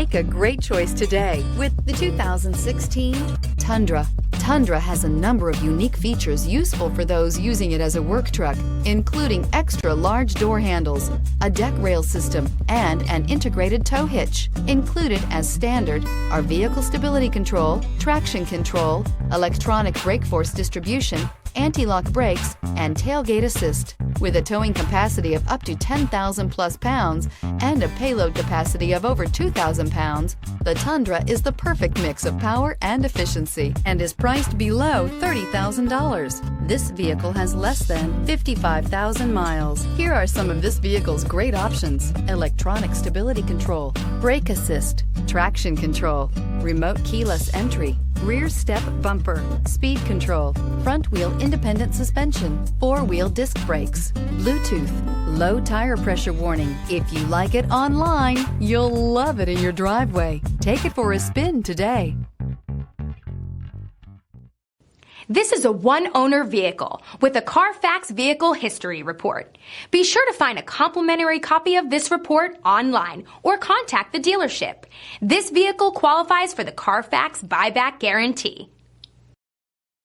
Make a great choice today with the 2016 Tundra. Tundra has a number of unique features useful for those using it as a work truck, including extra large door handles, a deck rail system, and an integrated tow hitch. Included as standard are vehicle stability control, traction control, electronic brake force distribution, anti-lock brakes, and tailgate assist. With a towing capacity of up to 10,000 plus pounds and a payload capacity of over 2,000 pounds, the Tundra is the perfect mix of power and efficiency and is priced below $30,000. This vehicle has less than 55,000 miles. Here are some of this vehicle's great options: electronic stability control, brake assist, traction control, remote keyless entry, rear step bumper, speed control, front wheel independent suspension, four-wheel disc brakes, Bluetooth, low tire pressure warning. If you like it online, you'll love it in your driveway. Take it for a spin today. This is a one-owner vehicle with a CARFAX Vehicle History Report. Be sure to find a complimentary copy of this report online or contact the dealership. This vehicle qualifies for the CARFAX Buyback Guarantee.